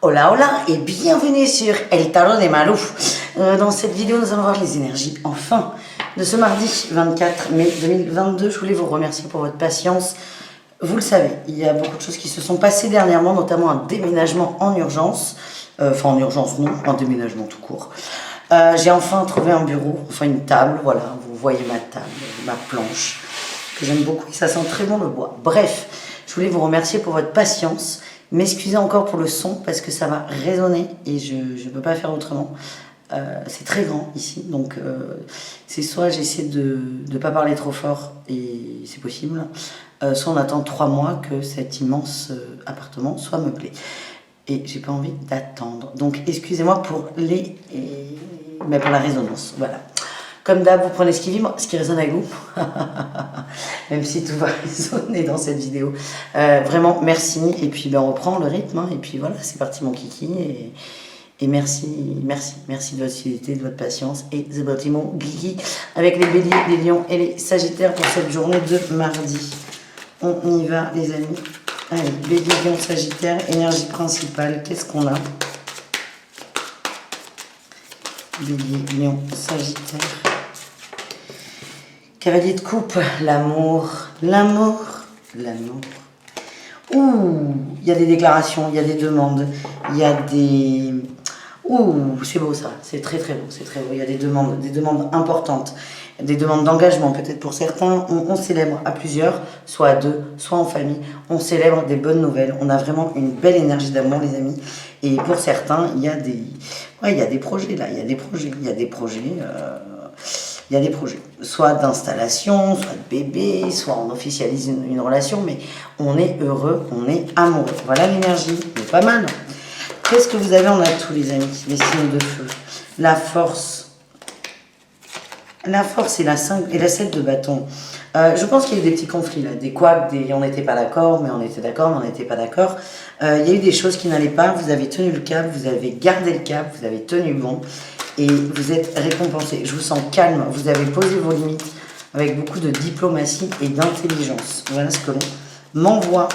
Hola hola et bienvenue sur El Tarot de Malou. Dans cette vidéo, nous allons voir les énergies enfin de ce mardi 24 mai 2022. Je voulais vous remercier pour votre patience. Vous le savez, il y a beaucoup de choses qui se sont passées dernièrement, notamment un déménagement en urgence. Enfin en urgence non, un déménagement tout court. J'ai enfin trouvé un bureau, enfin une table, voilà, vous voyez ma table, ma planche, que j'aime beaucoup et ça sent très bon le bois. Bref, je voulais vous remercier pour votre patience. M'excuser encore pour le son parce que ça va résonner et je ne peux pas faire autrement. C'est très grand ici, donc c'est soit j'essaie de ne pas parler trop fort et c'est possible, soit on attend 3 mois que cet immense appartement soit meublé. Et j'ai pas envie d'attendre. Donc excusez-moi pour mais pour la résonance. Voilà. Comme d'hab, vous prenez ce qui vibre, ce qui résonne avec vous. Même si tout va résonner dans cette vidéo. Vraiment, merci. Et puis, on reprend le rythme. Hein. Et puis voilà, c'est parti mon kiki. Et merci de votre fidélité, de votre patience. Et c'est parti mon kiki avec les béliers, les lions et les sagittaires pour cette journée de mardi. On y va, les amis. Allez, bélier, lion, sagittaire, énergie principale. Qu'est-ce qu'on a? Bélier, lion, sagittaire. Cavalier de coupe, l'amour. Ouh, il y a des déclarations, il y a des demandes, il y a des... Ouh, c'est beau ça, c'est très beau, c'est très beau. Il y a des demandes importantes, des demandes d'engagement peut-être pour certains. On célèbre à plusieurs, soit à deux, soit en famille. On célèbre des bonnes nouvelles. On a vraiment une belle énergie d'amour, les amis. Et pour certains, il y a des projets là, il y a des projets, soit d'installation, soit de bébé, soit on officialise une relation, mais on est heureux, on est amoureux. Voilà l'énergie, mais pas mal. Qu'est-ce que vous avez en atout, les amis? Les signes de feu. La force. La force et la 5 et la 7 de bâton. Je pense qu'il y a eu des petits conflits là, des couacs, on n'était pas d'accord, mais on était d'accord, mais on n'était pas d'accord. Il y a eu des choses qui n'allaient pas, vous avez tenu le cap, vous avez gardé le cap, vous avez tenu bon. Et vous êtes récompensé. Je vous sens calme. Vous avez posé vos limites avec beaucoup de diplomatie et d'intelligence. Voilà ce que l'on m'envoie.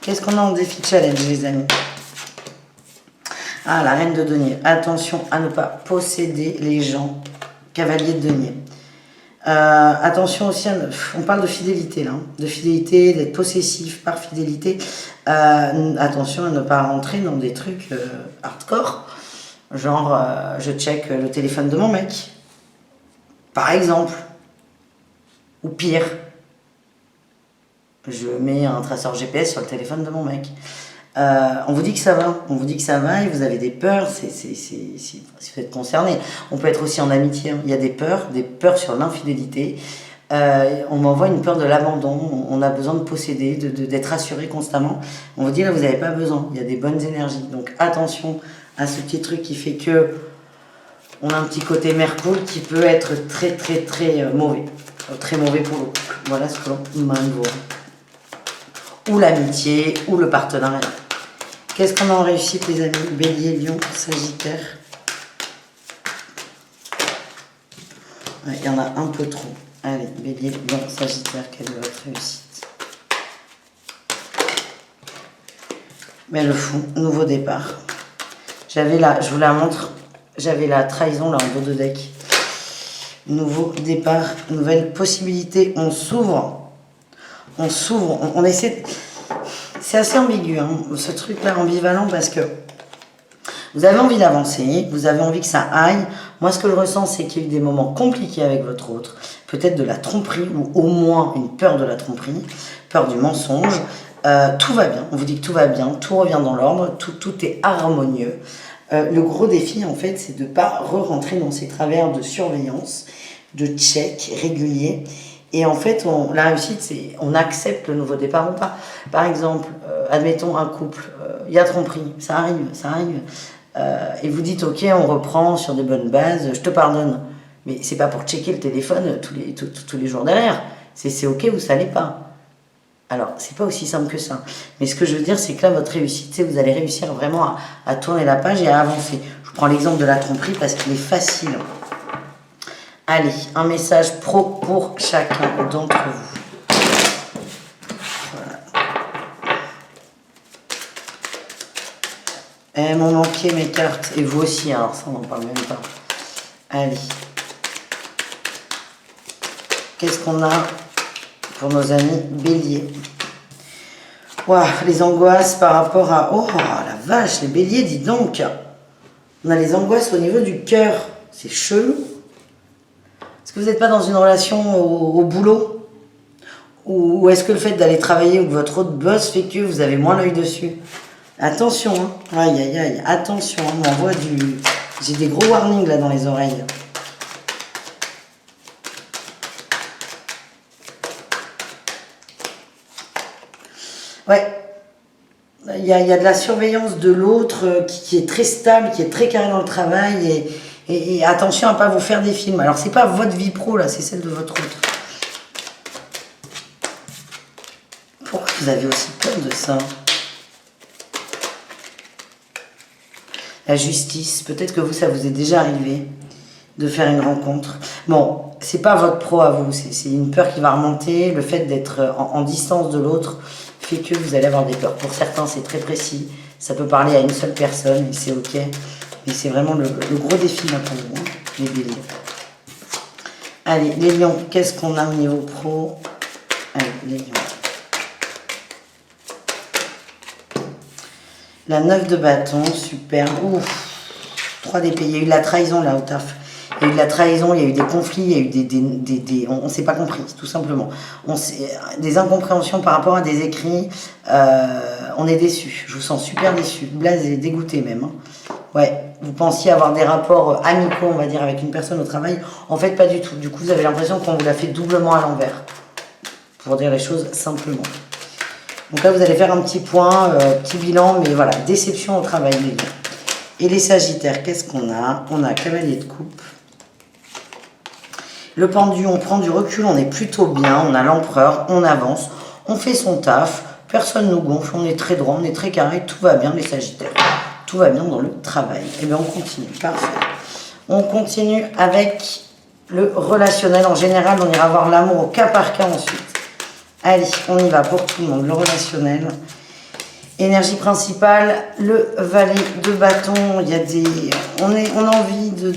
Qu'est-ce qu'on a en défi challenge, les amis? Ah, la reine de denier. Attention à ne pas posséder les gens. Cavalier de denier. Attention aussi, on parle de fidélité là. De fidélité, d'être possessif par fidélité. Attention à ne pas rentrer dans des trucs hardcore. Genre, je check le téléphone de mon mec, par exemple. Ou pire, je mets un traceur GPS sur le téléphone de mon mec. On vous dit que ça va, et vous avez des peurs, si vous êtes concerné. On peut être aussi en amitié, hein. Il y a des peurs sur l'infidélité. On m'envoie une peur de l'abandon, on a besoin de posséder, d'être assuré constamment. On vous dit là, vous n'avez pas besoin, il y a des bonnes énergies. Donc attention à ce petit truc qui fait que on a un petit côté Mercure qui peut être très mauvais. Très mauvais pour le couple. Voilà ce que l'on m'envoie. Ou l'amitié, ou le partenariat. Qu'est-ce qu'on a en réussite, les amis? Bélier, lion, sagittaire. Ouais, il y en a un peu trop. Allez, bélier, lion, sagittaire, quelle est votre réussite? Mais le fou, nouveau départ. Je vous la montre, j'avais la trahison là en haut de deck. Nouveau départ, nouvelle possibilité, on s'ouvre, on essaie. C'est assez ambigu, hein, ce truc-là ambivalent, parce que vous avez envie d'avancer, vous avez envie que ça aille. Moi, ce que je ressens, c'est qu'il y a eu des moments compliqués avec votre autre, peut-être de la tromperie, ou au moins une peur de la tromperie, peur du mensonge. Tout va bien, on vous dit que tout va bien, tout revient dans l'ordre, tout est harmonieux. Le gros défi, en fait, c'est de ne pas re-rentrer dans ces travers de surveillance, de check régulier. Et en fait, la réussite, c'est on accepte le nouveau départ ou pas. Par exemple, admettons un couple, il y a tromperie, ça arrive. Et vous dites, ok, on reprend sur des bonnes bases, je te pardonne. Mais c'est pas pour checker le téléphone tous les jours derrière. C'est ok ou ça l'est pas. Alors, c'est pas aussi simple que ça. Mais ce que je veux dire, c'est que là, votre réussite, c'est vous allez réussir vraiment à tourner la page et à avancer. Je prends l'exemple de la tromperie parce qu'il est facile. Allez, un message pro pour chacun d'entre vous. Voilà. Elles m'ont manqué mes cartes. Et vous aussi, alors ça on n'en parle même pas. Allez. Qu'est-ce qu'on a pour nos amis béliers? Waouh, les angoisses par rapport à... Oh la vache, les béliers, dis donc. On a les angoisses au niveau du cœur. C'est chelou. Est-ce que vous n'êtes pas dans une relation au boulot? Ou est-ce que le fait d'aller travailler ou que votre autre boss fait que vous avez moins l'œil dessus? Attention, hein. Aïe, aïe, aïe. Attention, hein. On m'envoie du... J'ai des gros warnings là dans les oreilles. Ouais. Il y a de la surveillance de l'autre qui est très stable, qui est très carré dans le travail. Et attention à ne pas vous faire des films. Alors, c'est pas votre vie pro, là, c'est celle de votre autre. Pourquoi vous avez aussi peur de ça? La justice, peut-être que vous, ça vous est déjà arrivé de faire une rencontre. Bon, c'est pas votre pro à vous, c'est une peur qui va remonter. Le fait d'être en distance de l'autre fait que vous allez avoir des peurs. Pour certains, c'est très précis. Ça peut parler à une seule personne et c'est ok. Mais c'est vraiment le gros défi là pour vous, hein, les béliers. Allez, les lions, qu'est-ce qu'on a au niveau pro? Allez, les lions. La 9 de bâton, super. Ouf. 3 d'épée. Il y a eu de la trahison là au taf. Il y a eu de la trahison, il y a eu des conflits, il y a eu on ne s'est pas compris, tout simplement. Des incompréhensions par rapport à des écrits. On est déçus. Je vous sens super déçu, blasé, dégoûté même. Hein. Ouais, vous pensiez avoir des rapports amicaux, on va dire, avec une personne au travail. En fait, pas du tout. Du coup, vous avez l'impression qu'on vous l'a fait doublement à l'envers. Pour dire les choses simplement. Donc là, vous allez faire un petit point, petit bilan, mais voilà, déception au travail, les gars. Et les sagittaires, qu'est-ce qu'on a? On a cavalier de coupe. Le pendu, on prend du recul, on est plutôt bien, on a l'empereur, on avance, on fait son taf, personne nous gonfle, on est très droit, on est très carré, tout va bien les sagittaires. Tout va bien dans le travail. Et bien on continue, parfait. On continue avec le relationnel. En général, on ira voir l'amour au cas par cas ensuite. Allez, on y va pour tout le monde, le relationnel. Énergie principale, le valet de bâton. Il y a des... On a envie de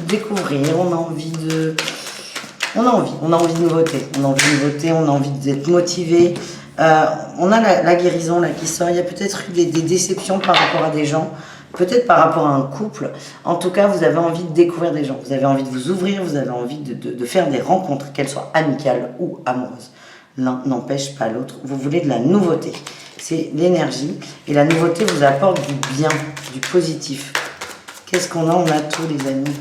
découvrir, on a envie de nouveauté. On a envie d'être motivé. On a la guérison là qui sort. Il y a peut-être eu des déceptions par rapport à des gens, peut-être par rapport à un couple. En tout cas, vous avez envie de découvrir des gens. Vous avez envie de vous ouvrir, vous avez envie de faire des rencontres, qu'elles soient amicales ou amoureuses. L'un n'empêche pas l'autre. Vous voulez de la nouveauté. C'est l'énergie. Et la nouveauté vous apporte du bien, du positif. Qu'est-ce qu'on a? On a tout, les amis.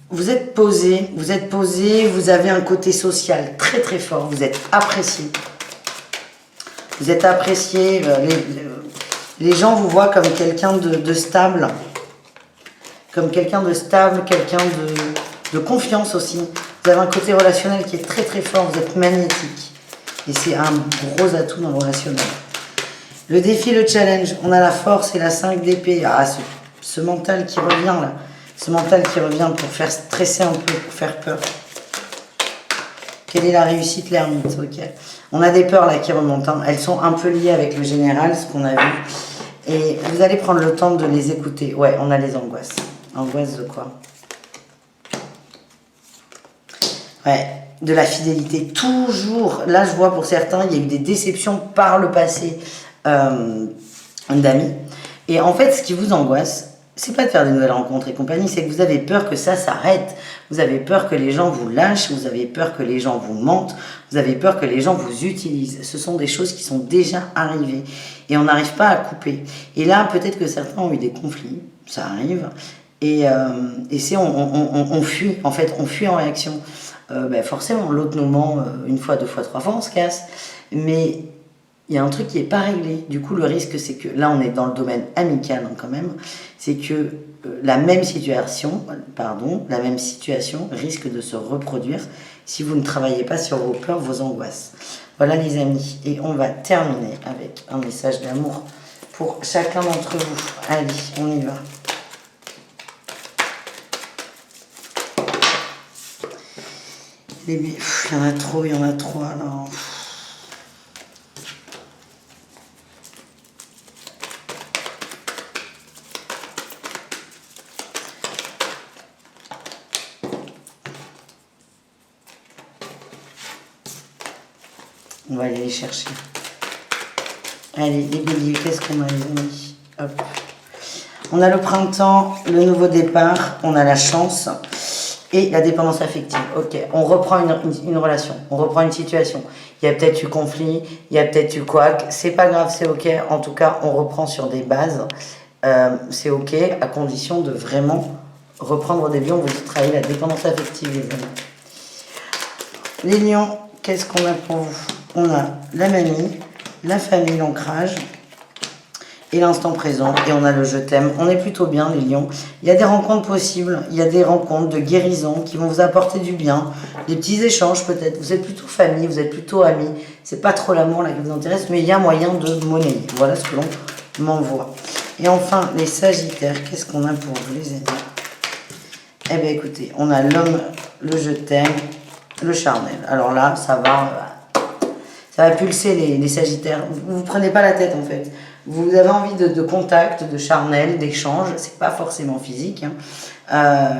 Vous êtes posé, vous avez un côté social très très fort, vous êtes apprécié. Vous êtes apprécié, les gens vous voient comme quelqu'un de stable, quelqu'un de confiance aussi. Vous avez un côté relationnel qui est très très fort, vous êtes magnétique. Et c'est un gros atout dans le relationnel. Le défi, le challenge, on a la force et la 5 d'épée. Ah, ce mental qui revient là. Ce mental qui revient pour faire stresser un peu, pour faire peur. Quelle est la réussite, l'ermite? Ok. On a des peurs là qui remontent. Hein. Elles sont un peu liées avec le général, ce qu'on a vu. Et vous allez prendre le temps de les écouter. Ouais, on a les angoisses. Angoisse de quoi? Ouais, de la fidélité. Toujours. Là, je vois pour certains, il y a eu des déceptions par le passé d'amis. Et en fait, ce qui vous angoisse, c'est pas de faire de nouvelles rencontres et compagnie, c'est que vous avez peur que ça s'arrête. Vous avez peur que les gens vous lâchent, vous avez peur que les gens vous mentent, vous avez peur que les gens vous utilisent. Ce sont des choses qui sont déjà arrivées et on n'arrive pas à couper. Et là, peut-être que certains ont eu des conflits, ça arrive, et c'est on fuit, en fait, on fuit en réaction. Forcément, l'autre nous ment une fois, deux fois, trois fois, on se casse, mais il y a un truc qui n'est pas réglé. Du coup, le risque, c'est que, là, on est dans le domaine amical hein, quand même, c'est que la même situation risque de se reproduire si vous ne travaillez pas sur vos peurs, vos angoisses. Voilà les amis, et on va terminer avec un message d'amour pour chacun d'entre vous. Allez, on y va. Il y en a trop alors. On va aller les chercher. Allez, les béliers, qu'est-ce qu'on a, les amis? Hop. On a le printemps, le nouveau départ, on a la chance et la dépendance affective. Ok, on reprend une relation, on reprend une situation. Il y a peut-être eu conflit, il y a peut-être eu couac. C'est pas grave, c'est ok. En tout cas, on reprend sur des bases. C'est ok, à condition de vraiment reprendre au début. On vous travaille la dépendance affective, les amis. Les lions, qu'est-ce qu'on a pour vous? On a la mamie, la famille, l'ancrage et l'instant présent. Et on a le je t'aime. On est plutôt bien, les lions. Il y a des rencontres possibles. Il y a des rencontres de guérison qui vont vous apporter du bien. Des petits échanges peut-être. Vous êtes plutôt famille, vous êtes plutôt amis. C'est pas trop l'amour là qui vous intéresse, mais il y a moyen de monnayer. Voilà ce que l'on m'envoie. Et enfin, les sagittaires, qu'est-ce qu'on a pour vous, les amis? Eh bien, écoutez, on a l'homme, le je t'aime, le charnel. Alors là, ça va pulser les sagittaires. Vous ne prenez pas la tête, en fait. Vous avez envie de contact, de charnel, d'échange. C'est pas forcément physique, hein.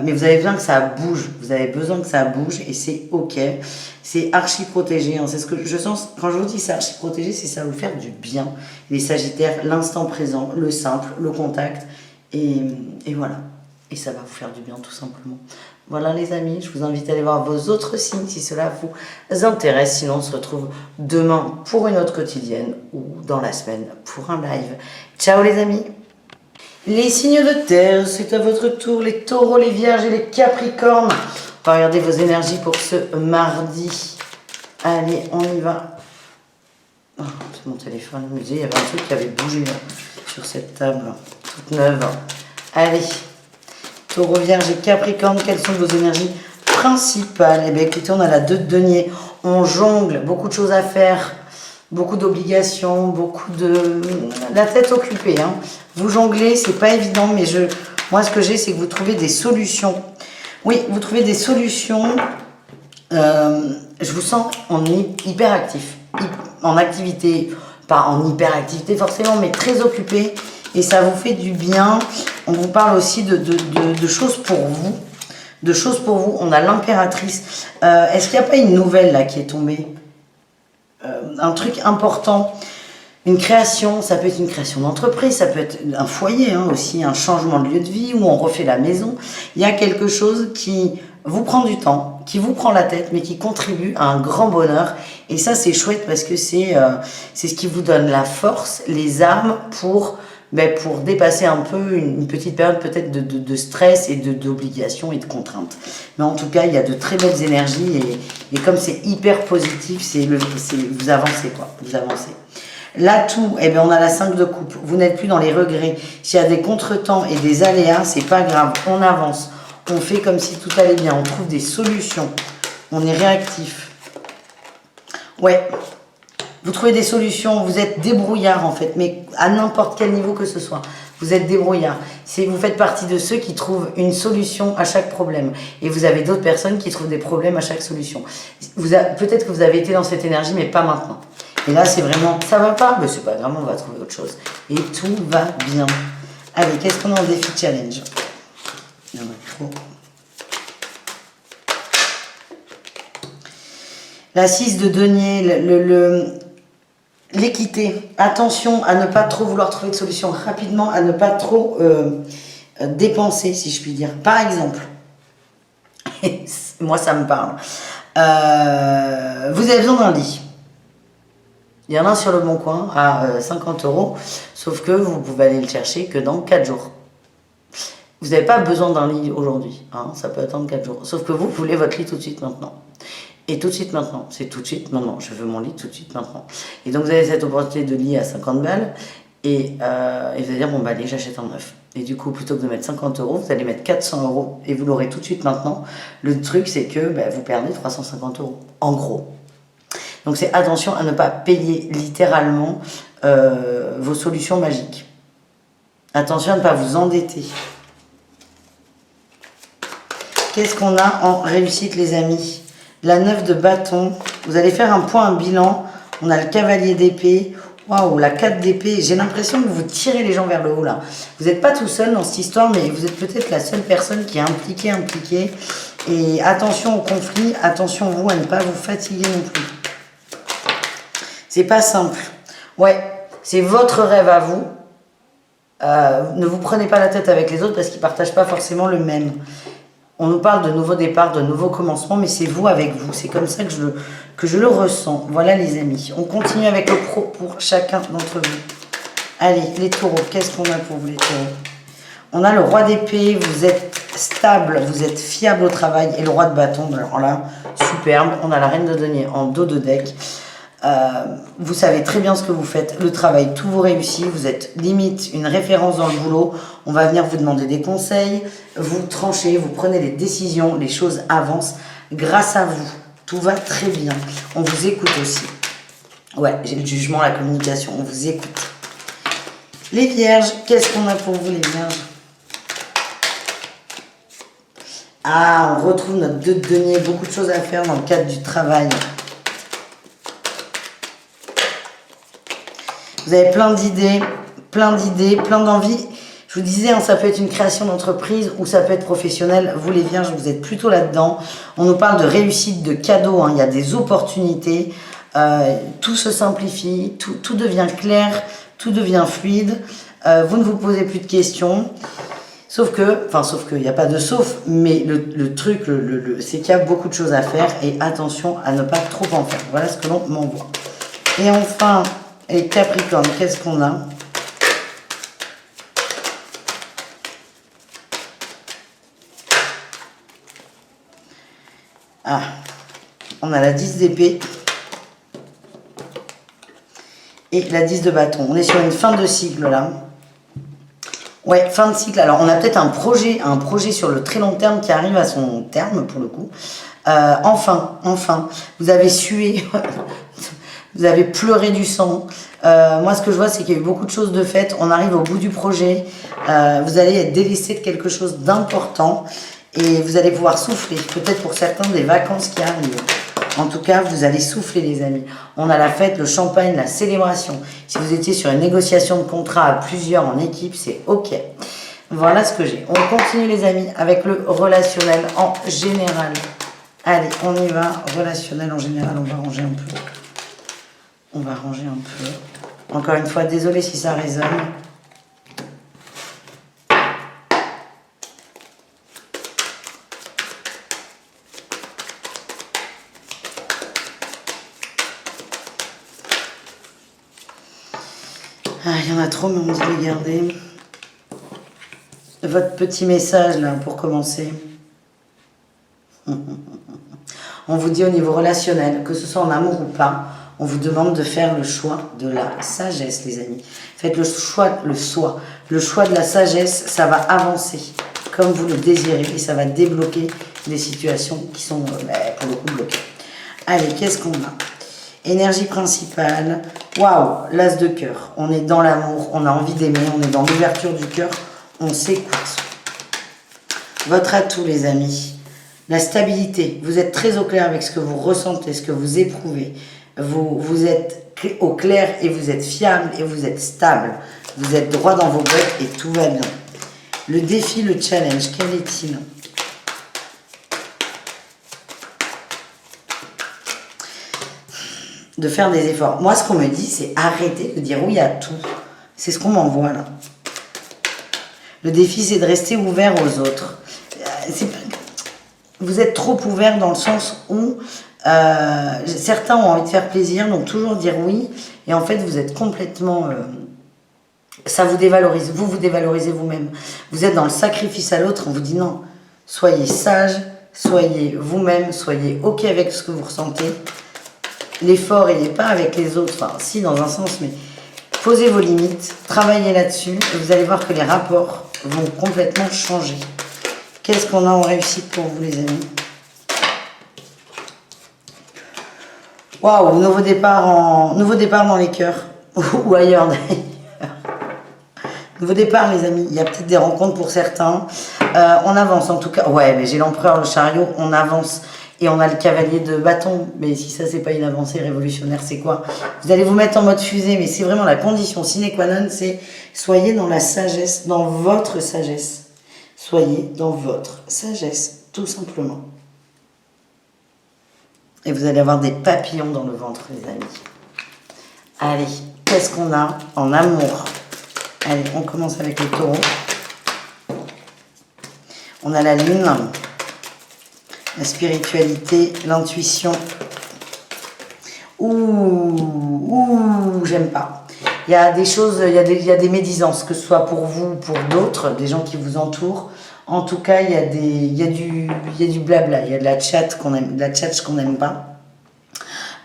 Mais vous avez besoin que ça bouge. Vous avez besoin que ça bouge et c'est ok. C'est archi protégé, hein. C'est ce que je sens. Quand je vous dis c'est archi protégé, c'est ça va vous faire du bien. Les sagittaires, l'instant présent, le simple, le contact. Et voilà. Et ça va vous faire du bien, tout simplement. Voilà les amis, je vous invite à aller voir vos autres signes si cela vous intéresse. Sinon, on se retrouve demain pour une autre quotidienne ou dans la semaine pour un live. Ciao les amis. Les signes de terre, c'est à votre tour. Les taureaux, les vierges et les capricornes. On va regarder vos énergies pour ce mardi. Allez, on y va. Oh, c'est mon téléphone. Il me disait, il y avait un truc qui avait bougé là, sur cette table, toute neuve. Allez. Taureau, Vierge et Capricorne, quelles sont vos énergies principales? Eh bien, écoutez, on a la 2 de denier. On jongle, beaucoup de choses à faire, beaucoup d'obligations, beaucoup de... La tête occupée, hein. Vous jonglez, c'est pas évident, mais moi, ce que j'ai, c'est que vous trouvez des solutions. Oui, vous trouvez des solutions. Je vous sens en hyperactif, en activité, pas en hyperactivité forcément, mais très occupé. Et ça vous fait du bien. On vous parle aussi de choses pour vous. De choses pour vous. On a l'impératrice. Est-ce qu'il n'y a pas une nouvelle là qui est tombée? Un truc important. Une création. Ça peut être une création d'entreprise. Ça peut être un foyer, hein, aussi. Un changement de lieu de vie où on refait la maison. Il y a quelque chose qui vous prend du temps, qui vous prend la tête, mais qui contribue à un grand bonheur. Et ça, c'est chouette parce que c'est ce qui vous donne la force, les armes pour dépasser un peu une petite période peut-être de stress et d'obligation et de contraintes. Mais en tout cas, il y a de très belles énergies et comme c'est hyper positif, vous avancez quoi, vous avancez. L'atout, eh bien, on a la 5 de coupe. Vous n'êtes plus dans les regrets. S'il y a des contretemps et des aléas, c'est pas grave. On avance. On fait comme si tout allait bien. On trouve des solutions. On est réactif. Ouais. Vous trouvez des solutions, vous êtes débrouillard en fait, mais à n'importe quel niveau que ce soit. Vous êtes débrouillard. Vous faites partie de ceux qui trouvent une solution à chaque problème. Et vous avez d'autres personnes qui trouvent des problèmes à chaque solution. Peut-être que vous avez été dans cette énergie, mais pas maintenant. Et là, c'est vraiment, ça va pas, mais c'est pas grave, on va trouver autre chose. Et tout va bien. Allez, qu'est-ce qu'on a en défi challenge? Il y en a trop. La 6 de denier, l'équité. Attention à ne pas trop vouloir trouver de solution rapidement, à ne pas trop dépenser, si je puis dire. Par exemple, moi ça me parle, vous avez besoin d'un lit. Il y en a un sur le bon coin à 50 €, sauf que vous pouvez aller le chercher que dans 4 jours. Vous n'avez pas besoin d'un lit aujourd'hui, hein, ça peut attendre 4 jours. Sauf que vous voulez votre lit tout de suite maintenant. Et tout de suite maintenant, c'est tout de suite maintenant, je veux mon lit tout de suite maintenant. Et donc vous avez cette opportunité de lit à 50 balles et vous allez dire bon bah allez j'achète un neuf. Et du coup plutôt que de mettre 50 €, vous allez mettre 400 € et vous l'aurez tout de suite maintenant. Le truc c'est que vous perdez 350 € en gros. Donc c'est attention à ne pas payer littéralement vos solutions magiques. Attention à ne pas vous endetter. Qu'est-ce qu'on a en réussite les amis? La 9 de bâton, vous allez faire un point, un bilan. On a le cavalier d'épée, waouh, la 4 d'épée. J'ai l'impression que vous tirez les gens vers le haut là. Vous n'êtes pas tout seul dans cette histoire, mais vous êtes peut-être la seule personne qui est impliquée. Et attention au conflit, attention vous à ne pas vous fatiguer non plus. C'est pas simple. Ouais, c'est votre rêve à vous. Ne vous prenez pas la tête avec les autres parce qu'ils partagent pas forcément le même. On nous parle de nouveaux départs, de nouveaux commencements, mais c'est vous avec vous. C'est comme ça que je le ressens. Voilà les amis. On continue avec le pro pour chacun d'entre vous. Allez, les taureaux, qu'est-ce qu'on a pour vous les taureaux? On a le roi d'épée, vous êtes stable, vous êtes fiable au travail. Et le roi de bâton, alors là, superbe. On a la reine de denier en dos de deck. Vous savez très bien ce que vous faites, le travail, tout vous réussit, vous êtes limite une référence dans le boulot, on va venir vous demander des conseils, vous tranchez, vous prenez des décisions, les choses avancent grâce à vous, tout va très bien, on vous écoute aussi. Ouais, j'ai le jugement, la communication, on vous écoute. Les vierges, qu'est-ce qu'on a pour vous les vierges? Ah, on retrouve notre 2 de denier, beaucoup de choses à faire dans le cadre du travail. Vous avez plein d'idées, plein d'envies. Je vous disais, hein, ça peut être une création d'entreprise ou ça peut être professionnel. Vous les vierges, vous êtes plutôt là-dedans. On nous parle de réussite, de cadeaux. Hein. Il y a des opportunités. Tout se simplifie, tout devient clair, tout devient fluide. Vous ne vous posez plus de questions. Sauf que, il n'y a pas de sauf, mais le truc, c'est qu'il y a beaucoup de choses à faire et attention à ne pas trop en faire. Voilà ce que l'on m'envoie. Et enfin, les Capricornes, qu'est-ce qu'on a? Ah, on a la 10 d'épée et la 10 de bâton. On est sur une fin de cycle là. Ouais, fin de cycle. Alors, on a peut-être un projet sur le très long terme qui arrive à son terme pour le coup. Enfin, vous avez sué, vous avez pleuré du sang. Moi, ce que je vois, c'est qu'il y a eu beaucoup de choses de faites. On arrive au bout du projet. Vous allez être délaissé de quelque chose d'important et vous allez pouvoir souffler. Peut-être pour certains des vacances qui arrivent. En tout cas, vous allez souffler, les amis. On a la fête, le champagne, la célébration. Si vous étiez sur une négociation de contrat à plusieurs en équipe, c'est OK. Voilà ce que j'ai. On continue, les amis, avec le relationnel en général. Allez, on y va. Relationnel en général, on va ranger un peu. On va ranger un peu. Encore une fois, désolé si ça résonne. Ah, il y en a trop, mais on dit de les garder. Votre petit message, là, pour commencer. On vous dit au niveau relationnel, que ce soit en amour ou pas, on vous demande de faire le choix de la sagesse, les amis. Faites le choix de la sagesse, ça va avancer comme vous le désirez et ça va débloquer des situations qui sont pour le coup bloquées. Allez, qu'est-ce qu'on a? Énergie principale. Waouh, l'as de cœur. On est dans l'amour, on a envie d'aimer, on est dans l'ouverture du cœur, on s'écoute. Votre atout, les amis. La stabilité. Vous êtes très au clair avec ce que vous ressentez, ce que vous éprouvez. Vous êtes au clair et vous êtes fiable et vous êtes stable. Vous êtes droit dans vos bottes et tout va bien. Le défi, le challenge, quel est-il? De faire des efforts. Moi, ce qu'on me dit, c'est arrêter de dire oui à tout. C'est ce qu'on m'envoie là. Le défi, c'est de rester ouvert aux autres. Vous êtes trop ouvert dans le sens où certains ont envie de faire plaisir, donc toujours dire oui. Et en fait, vous êtes complètement... ça vous dévalorise. Vous dévalorisez vous-même. Vous êtes dans le sacrifice à l'autre. On vous dit non. Soyez sage, soyez vous-même, soyez OK avec ce que vous ressentez. L'effort, il n'est pas avec les autres, enfin si dans un sens, mais posez vos limites, travaillez là-dessus et vous allez voir que les rapports vont complètement changer. Qu'est-ce qu'on a en réussite pour vous, les amis? Waouh, nouveau départ dans les cœurs ou ailleurs d'ailleurs. Nouveau départ, les amis. Il y a peut-être des rencontres pour certains. On avance en tout cas. Ouais, mais j'ai l'empereur, le chariot, on avance. Et on a le cavalier de bâton. Mais si ça, c'est pas une avancée révolutionnaire, c'est quoi? Vous allez vous mettre en mode fusée, mais c'est vraiment la condition sine qua non, c'est soyez dans la sagesse, dans votre sagesse. Soyez dans votre sagesse, tout simplement. Et vous allez avoir des papillons dans le ventre, les amis. Allez, qu'est-ce qu'on a en amour? Allez, on commence avec le taureau. On a la lune, la spiritualité, l'intuition. Ouh, j'aime pas. Il y a des choses, il y a des médisances, que ce soit pour vous ou pour d'autres, des gens qui vous entourent. En tout cas, il y a du blabla, il y a de la chat qu'on aime, de la chat qu'on n'aime pas.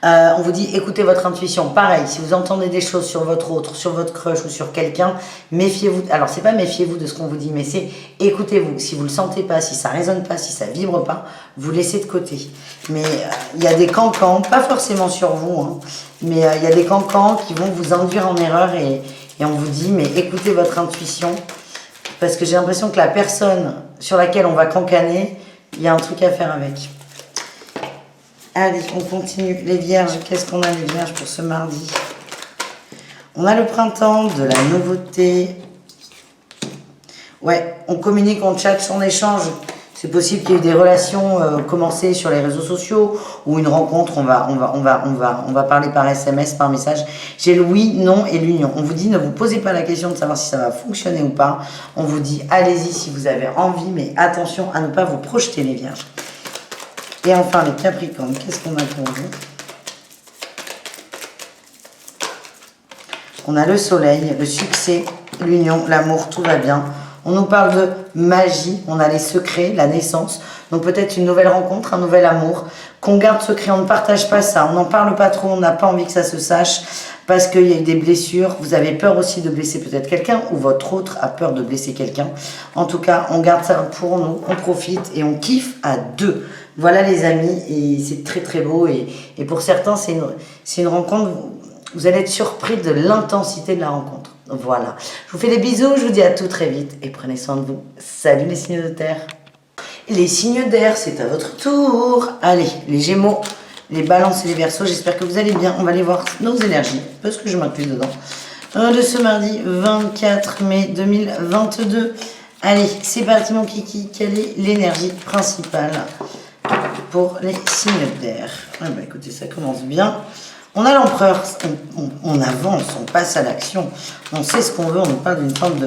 On vous dit écoutez votre intuition. Pareil, si vous entendez des choses sur votre autre, sur votre crush ou sur quelqu'un, méfiez-vous. Alors c'est pas méfiez-vous de ce qu'on vous dit, mais c'est écoutez-vous. Si vous le sentez pas, si ça résonne pas, si ça vibre pas, vous laissez de côté. Mais il y a des cancans, pas forcément sur vous, hein, mais il y a des cancans qui vont vous induire en erreur et on vous dit mais écoutez votre intuition parce que j'ai l'impression que la personne sur laquelle on va cancaner, il y a un truc à faire avec. Allez, on continue. Les vierges, qu'est-ce qu'on a les vierges pour ce mardi? On a le printemps, de la nouveauté. Ouais, on communique, on chatte, on échange. C'est possible qu'il y ait eu des relations commencées sur les réseaux sociaux ou une rencontre, on va parler par SMS, par message. J'ai le oui, non et l'union. On vous dit, ne vous posez pas la question de savoir si ça va fonctionner ou pas. On vous dit, allez-y si vous avez envie, mais attention à ne pas vous projeter les vierges. Et enfin, les Capricornes, qu'est-ce qu'on a pour vous? On a le soleil, le succès, l'union, l'amour, tout va bien. On nous parle de magie, on a les secrets, la naissance. Donc peut-être une nouvelle rencontre, un nouvel amour. Qu'on garde secret, on ne partage pas ça, on n'en parle pas trop, on n'a pas envie que ça se sache. Parce qu'il y a eu des blessures, vous avez peur aussi de blesser peut-être quelqu'un ou votre autre a peur de blesser quelqu'un. En tout cas, on garde ça pour nous, on profite et on kiffe à deux. Voilà les amis, et c'est très très beau. Et pour certains, c'est une rencontre, vous allez être surpris de l'intensité de la rencontre. Voilà. Je vous fais des bisous, je vous dis à tout très vite et prenez soin de vous. Salut les signes de terre. Les signes d'air, c'est à votre tour. Allez, les Gémeaux, les Balances et les Verseaux, j'espère que vous allez bien. On va aller voir nos énergies, parce que je m'inclus dedans. De ce mardi 24 mai 2022. Allez, c'est parti mon kiki. Quelle est l'énergie principale pour les signes d'air? Ah bah écoutez, ça commence bien. On a l'empereur, on avance, on passe à l'action, on sait ce qu'on veut, on nous parle d'une forme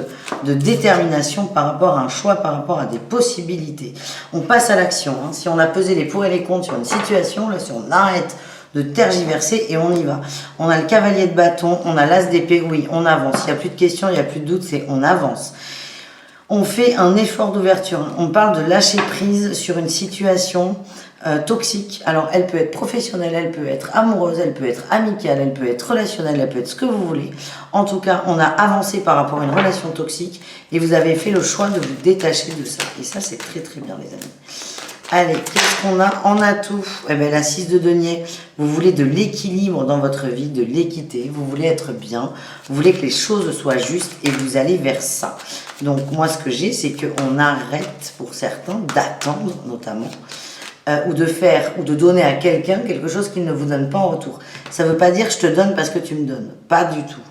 de détermination par rapport à un choix, par rapport à des possibilités. On passe à l'action, hein. Si on a pesé les pour et les contre sur une situation, là, si on arrête de tergiverser et on y va. On a le cavalier de bâton, on a l'as d'épée, oui, on avance. Il n'y a plus de questions, il n'y a plus de doute, c'est on avance. On fait un effort d'ouverture. On parle de lâcher prise sur une situation toxique. Alors, elle peut être professionnelle, elle peut être amoureuse, elle peut être amicale, elle peut être relationnelle, elle peut être ce que vous voulez. En tout cas, on a avancé par rapport à une relation toxique et vous avez fait le choix de vous détacher de ça. Et ça, c'est très très bien, les amis. Allez, qu'est-ce qu'on a en atout? Eh bien, la 6 de denier, vous voulez de l'équilibre dans votre vie, de l'équité, vous voulez être bien, vous voulez que les choses soient justes et vous allez vers ça. Donc, moi, ce que j'ai, c'est qu'on arrête, pour certains, d'attendre, notamment, ou de faire, ou de donner à quelqu'un quelque chose qu'il ne vous donne pas en retour. Ça ne veut pas dire je te donne parce que tu me donnes. Pas du tout.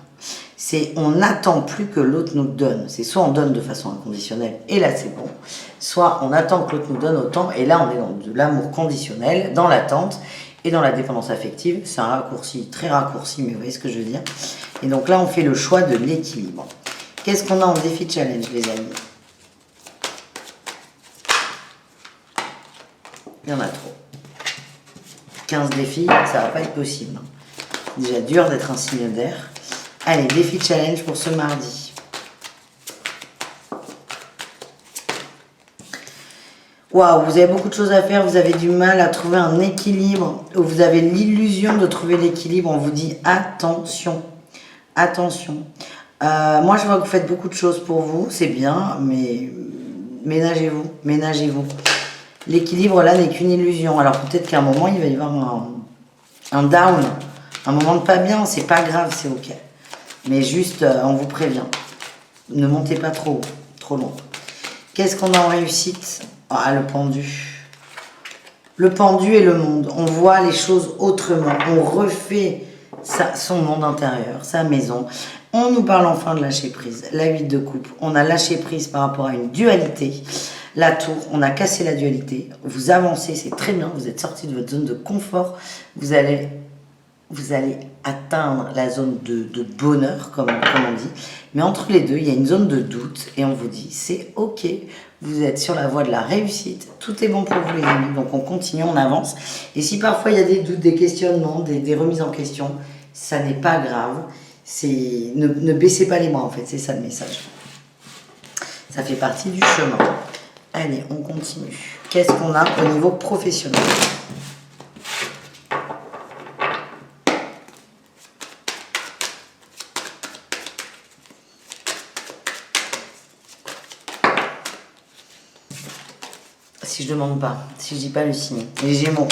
C'est on n'attend plus que l'autre nous donne. C'est soit on donne de façon inconditionnelle, et là c'est bon, soit on attend que l'autre nous donne autant, et là on est dans de l'amour conditionnel, dans l'attente, et dans la dépendance affective. C'est un raccourci, très raccourci, mais vous voyez ce que je veux dire. Et donc là on fait le choix de l'équilibre. Qu'est-ce qu'on a en défi challenge, les amis? Il y en a trop. 15 défis, ça va pas être possible. C'est déjà dur d'être un signe d'air. Allez, défi challenge pour ce mardi. Waouh, vous avez beaucoup de choses à faire, vous avez du mal à trouver un équilibre, ou vous avez l'illusion de trouver l'équilibre, on vous dit attention, attention. Moi, je vois que vous faites beaucoup de choses pour vous, c'est bien, mais ménagez-vous, ménagez-vous. L'équilibre, là, n'est qu'une illusion. Alors, peut-être qu'à un moment, il va y avoir un down, un moment de pas bien, c'est pas grave, c'est ok. Mais juste, on vous prévient. Ne montez pas trop haut, trop loin. Qu'est-ce qu'on a en réussite? Ah, le pendu. Le pendu et le monde. On voit les choses autrement. On refait son monde intérieur, sa maison. On nous parle enfin de lâcher prise. La 8 de coupe. On a lâché prise par rapport à une dualité. La tour, on a cassé la dualité. Vous avancez, c'est très bien. Vous êtes sorti de votre zone de confort. Vous allez atteindre la zone de bonheur, comme on dit. Mais entre les deux, il y a une zone de doute et on vous dit, c'est ok, vous êtes sur la voie de la réussite, tout est bon pour vous les amis, donc on continue, on avance. Et si parfois il y a des doutes, des questionnements, des remises en question, ça n'est pas grave, ne baissez pas les bras en fait, c'est ça le message. Ça fait partie du chemin. Allez, on continue. Qu'est-ce qu'on a au niveau professionnel ? Si je demande pas, si je dis pas le signe. Les Gémeaux.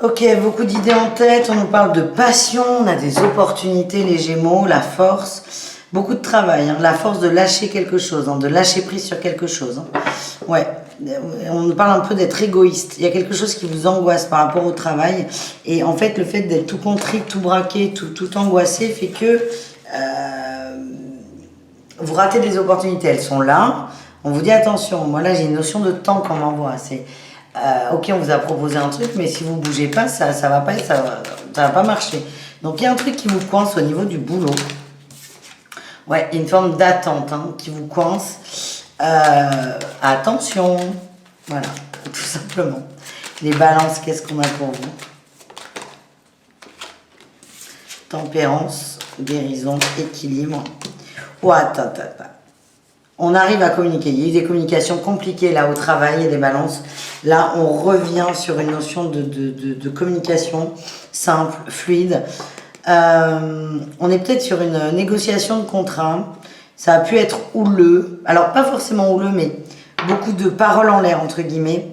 Ok, beaucoup d'idées en tête, on nous parle de passion, on a des opportunités, les Gémeaux, la force, beaucoup de travail, hein, la force de lâcher quelque chose, hein, de lâcher prise sur quelque chose. Hein. Ouais, on nous parle un peu d'être égoïste, il y a quelque chose qui vous angoisse par rapport au travail, et en fait le fait d'être tout contrit, tout braqué, tout angoissé fait que vous ratez des opportunités, elles sont là, on vous dit attention, moi là j'ai une notion de temps qu'on m'envoie, c'est... ok, on vous a proposé un truc, mais si vous bougez pas, ça va pas, ça va pas marcher. Donc il y a un truc qui vous coince au niveau du boulot. Ouais, une forme d'attente hein, qui vous coince. Attention, voilà, tout simplement. Les balances, qu'est-ce qu'on a pour vous? Tempérance, guérison, équilibre. Oh, attends. On arrive à communiquer. Il y a eu des communications compliquées là au travail et des balances. Là, on revient sur une notion de communication simple, fluide. On est peut-être sur une négociation de contrat. Ça a pu être houleux. Alors, pas forcément houleux, mais beaucoup de paroles en l'air, entre guillemets.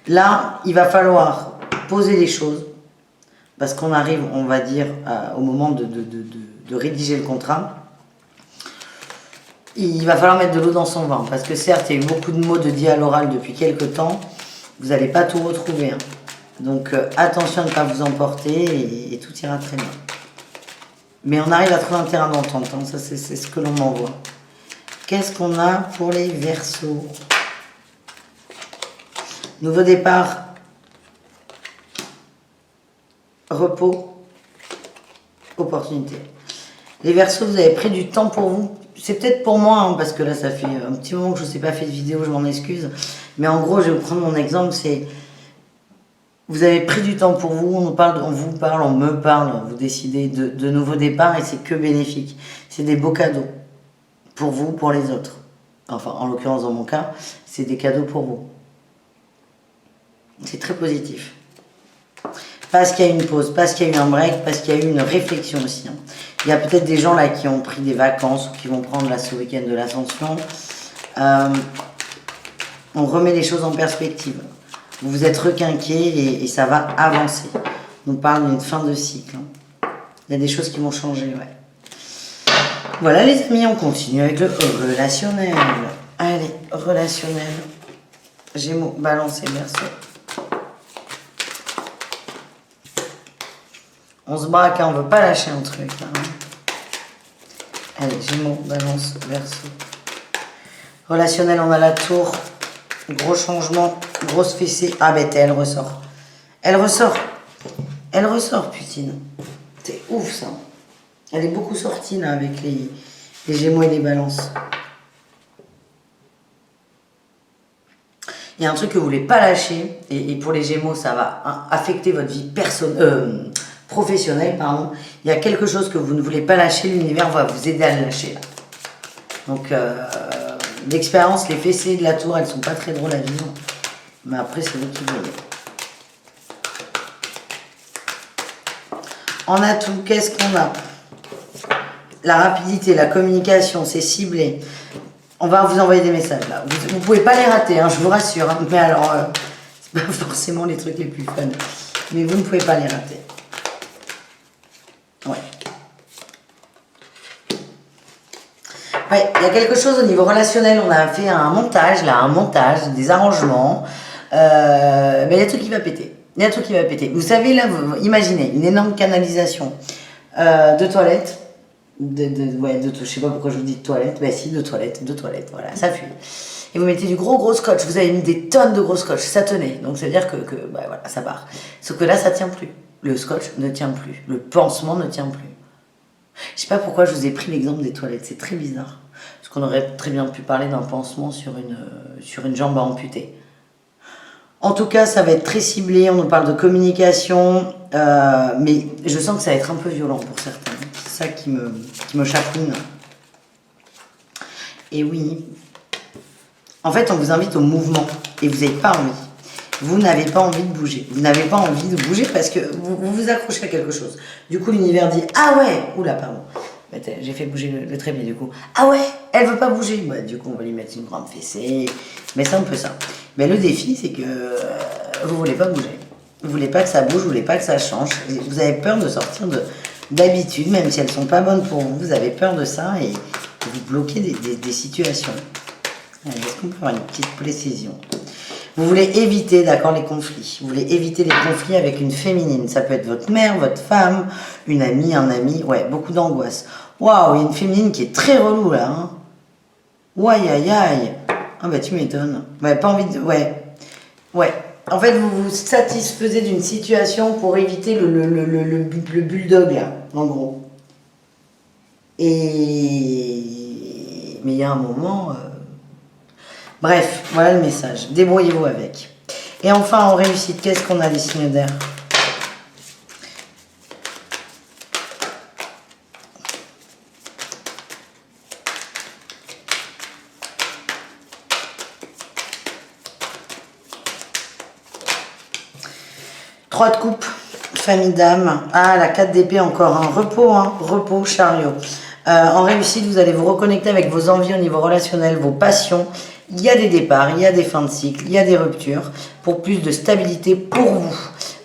Là, il va falloir poser les choses. Parce qu'on arrive, on va dire, au moment de rédiger le contrat. Il va falloir mettre de l'eau dans son vin, parce que certes, il y a eu beaucoup de mots de dit à l'oral depuis quelques temps, vous n'allez pas tout retrouver. Hein. Donc attention à ne pas vous emporter et tout ira très bien. Mais on arrive à trouver un terrain d'entente, hein. Ça c'est ce que l'on m'envoie. Qu'est-ce qu'on a pour les Verseaux? Nouveau départ, repos, opportunité. Les Verseaux, vous avez pris du temps pour vous. C'est peut-être pour moi, hein, parce que là, ça fait un petit moment que je ne vous ai pas fait de vidéo, je m'en excuse. Mais en gros, je vais vous prendre mon exemple, c'est... Vous avez pris du temps pour vous, on vous parle, on me parle, vous décidez de nouveaux départs et c'est que bénéfique. C'est des beaux cadeaux. Pour vous, pour les autres. Enfin, en l'occurrence, dans mon cas, c'est des cadeaux pour vous. C'est très positif. Parce qu'il y a eu une pause, parce qu'il y a eu un break, parce qu'il y a eu une réflexion aussi. Hein. Il y a peut-être des gens là qui ont pris des vacances ou qui vont prendre là ce week-end de l'Ascension. On remet les choses en perspective. Vous vous êtes requinqué et ça va avancer. On parle d'une fin de cycle. Hein. Il y a des choses qui vont changer, ouais. Voilà les amis, on continue avec le relationnel. Allez, relationnel. Gémeaux, Balance et Verseau. On se braque, hein, on veut pas lâcher un truc. Hein. Allez, Gémeaux, Balance, Verseau. Relationnel, on a la tour. Gros changement, grosse fessée. Ah bête, elle ressort. Elle ressort. Elle ressort, Putine. C'est ouf ça. Elle est beaucoup sortie là avec les Gémeaux et les Balances. Il y a un truc que vous voulez pas lâcher. Et pour les Gémeaux, ça va affecter votre vie professionnelle, pardon. Il y a quelque chose que vous ne voulez pas lâcher, l'univers va vous aider à le lâcher là. Donc d'expérience, les fessées de la tour, elles sont pas très drôles à vivre. Mais après, c'est vous qui voyez. En atout, qu'est-ce qu'on a? La rapidité, la communication, c'est ciblé. On va vous envoyer des messages là. Vous pouvez pas les rater, hein, je vous rassure. Hein. Mais alors, c'est pas forcément les trucs les plus fun. Mais vous ne pouvez pas les rater. Ouais. Ouais, il y a quelque chose au niveau relationnel. On a fait un montage, là, des arrangements. Mais il y a tout qui va péter. Il y a tout qui va péter. Vous savez, là, imaginez une énorme canalisation de toilettes. Ouais, je sais pas pourquoi je vous dis de toilette. Bah si, de toilette, voilà, ça fuit. Et vous mettez du gros scotch, vous avez mis des tonnes de gros scotch, ça tenait. Donc ça veut dire que bah, voilà, ça part. Sauf que là, ça tient plus. Le scotch ne tient plus. Le pansement ne tient plus. Je sais pas pourquoi je vous ai pris l'exemple des toilettes, c'est très bizarre. Parce qu'on aurait très bien pu parler d'un pansement sur une jambe à amputer. En tout cas, ça va être très ciblé, on nous parle de communication, mais je sens que ça va être un peu violent pour certains. C'est ça qui me chafouine. Et oui, en fait, on vous invite au mouvement et vous n'avez pas envie. Vous n'avez pas envie de bouger. Vous n'avez pas envie de bouger parce que vous vous accrochez à quelque chose. Du coup, l'univers dit « Ah ouais !» Oula, pardon. J'ai fait bouger le trépied du coup. « Ah ouais, elle veut pas bouger !» Bah, du coup, on va lui mettre une grande fessée. Mais c'est un peu ça. Mais le défi, c'est que vous voulez pas bouger. Vous voulez pas que ça bouge, vous voulez pas que ça change. Vous avez peur de sortir d'habitude, même si elles sont pas bonnes pour vous. Vous avez peur de ça et vous bloquez des situations. Est-ce qu'on peut avoir une petite précision? Vous voulez éviter, d'accord, les conflits. Vous voulez éviter les conflits avec une féminine. Ça peut être votre mère, votre femme, une amie, un ami. Ouais, beaucoup d'angoisse. Waouh, il y a une féminine qui est très relou là. Hein. Ouais, aïe, aïe. Ah bah tu m'étonnes. Ouais, pas envie de... Ouais. Ouais. En fait, vous vous satisfaisez d'une situation pour éviter le bulldog là, en gros. Et... Mais il y a un moment... Bref, voilà le message. Débrouillez-vous avec. Et enfin, en réussite, qu'est-ce qu'on a des signes d'air? Trois de coupe, famille d'âme. Ah, la 4 d'épée encore. Un repos, hein. Repos, chariot. En réussite, vous allez vous reconnecter avec vos envies au niveau relationnel, vos passions. Il y a des départs, il y a des fins de cycle, il y a des ruptures pour plus de stabilité pour vous.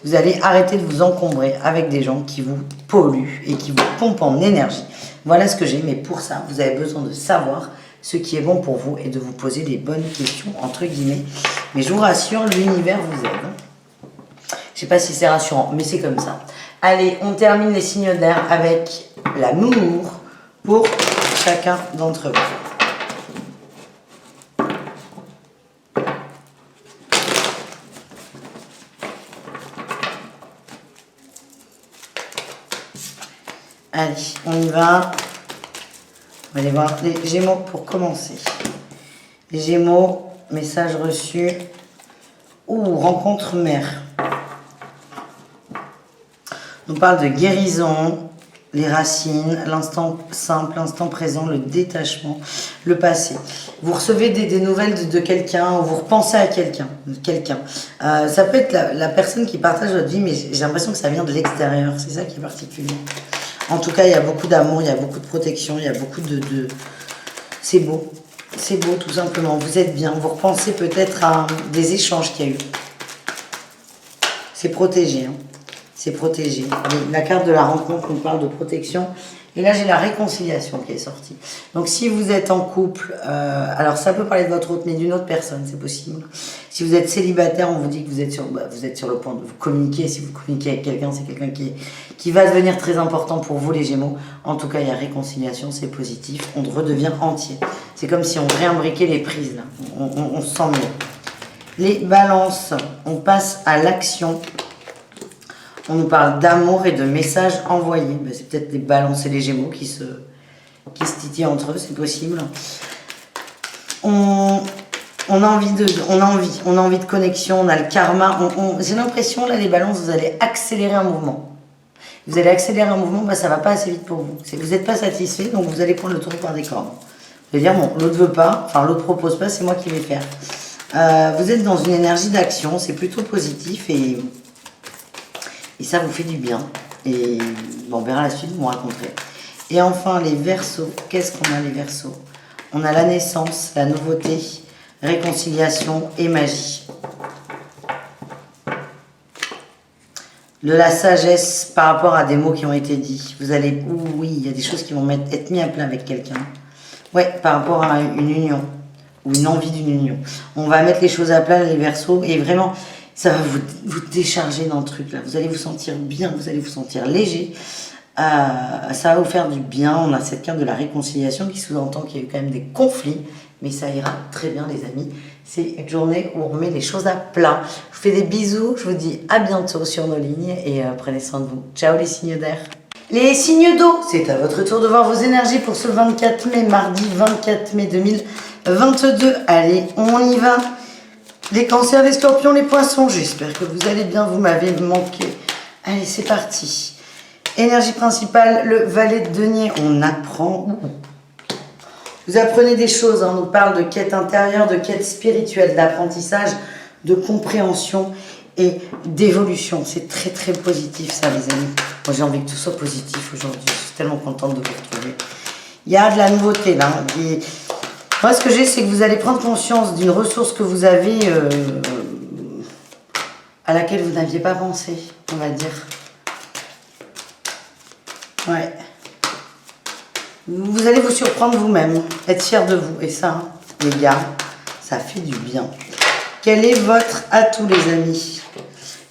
Vous allez arrêter de vous encombrer avec des gens qui vous polluent et qui vous pompent en énergie. Voilà ce que j'ai, mais pour ça, vous avez besoin de savoir ce qui est bon pour vous et de vous poser les bonnes questions, entre guillemets. Mais je vous rassure, l'univers vous aide. Je sais pas si c'est rassurant, mais c'est comme ça. Allez, on termine les signes d'air avec l'amour pour chacun d'entre vous. Allez, on y va. On va aller voir les Gémeaux pour commencer. Les Gémeaux, message reçu. Ouh, rencontre mère. On parle de guérison, les racines, l'instant simple, l'instant présent, le détachement, le passé. Vous recevez des nouvelles de quelqu'un, ou vous repensez à quelqu'un. Ça peut être la personne qui partage votre vie, mais j'ai l'impression que ça vient de l'extérieur. C'est ça qui est particulier. En tout cas, il y a beaucoup d'amour, il y a beaucoup de protection, il y a beaucoup de... C'est beau. C'est beau, tout simplement. Vous êtes bien. Vous repensez peut-être à des échanges qu'il y a eu. C'est protégé. Hein. C'est protégé. La carte de la rencontre nous parle de protection. Et là, j'ai la réconciliation qui est sortie. Donc, si vous êtes en couple, alors ça peut parler de votre autre, mais d'une autre personne, c'est possible. Si vous êtes célibataire, on vous dit que vous êtes sur le point de vous communiquer. Si vous communiquez avec quelqu'un, c'est quelqu'un qui va devenir très important pour vous, les Gémeaux. En tout cas, il y a réconciliation, c'est positif. On redevient entier. C'est comme si on réimbriquait les prises, là. On se sent mieux. Les balances, on passe à l'action. On nous parle d'amour et de messages envoyés. Ben, c'est peut-être les balances et les Gémeaux qui se titillent entre eux, c'est possible. On a envie de connexion, on a le karma. J'ai l'impression, là, les balances, vous allez accélérer un mouvement. Vous allez accélérer un mouvement, ben, ça ne va pas assez vite pour vous. Vous n'êtes pas satisfait, donc vous allez prendre le taureau par des cornes. Vous allez dire, bon, l'autre veut pas, enfin l'autre propose pas, c'est moi qui vais faire. Vous êtes dans une énergie d'action, c'est plutôt positif et ça vous fait du bien. Et bon, on verra la suite, vous me raconterez. Et enfin, les Verseaux. Qu'est-ce qu'on a, les Verseaux? On a la naissance, la nouveauté, réconciliation et magie. De la sagesse par rapport à des mots qui ont été dits. Vous allez... oui, il y a des choses qui vont être mis à plat avec quelqu'un. Ouais, par rapport à une union. Ou une envie d'une union. On va mettre les choses à plat, les Verseaux. Et vraiment... ça va vous décharger dans le truc là. Vous allez vous sentir bien, vous allez vous sentir léger. Ça va vous faire du bien. On a cette carte de la réconciliation qui sous-entend qu'il y a eu quand même des conflits, mais ça ira très bien les amis. C'est une journée où on remet les choses à plat. Je vous fais des bisous, je vous dis à bientôt sur nos lignes et prenez soin de vous. Ciao les signes d'air. Les signes d'eau, c'est à votre tour de voir vos énergies pour ce 24 mai, mardi 24 mai 2022. Allez, on y va. Les cancers, les scorpions, les poissons, j'espère que vous allez bien, vous m'avez manqué. Allez, c'est parti. Énergie principale, le valet de denier, on apprend. Vous apprenez des choses, on nous parle de quête intérieure, de quête spirituelle, d'apprentissage, de compréhension et d'évolution. C'est très très positif ça les amis. Moi j'ai envie que tout soit positif aujourd'hui, je suis tellement contente de vous retrouver. Il y a de la nouveauté là. Moi ce que j'ai c'est que vous allez prendre conscience d'une ressource que vous avez à laquelle vous n'aviez pas pensé, on va dire. Ouais. Vous allez vous surprendre vous-même, être fier de vous. Et ça, les gars, ça fait du bien. Quel est votre atout, les amis?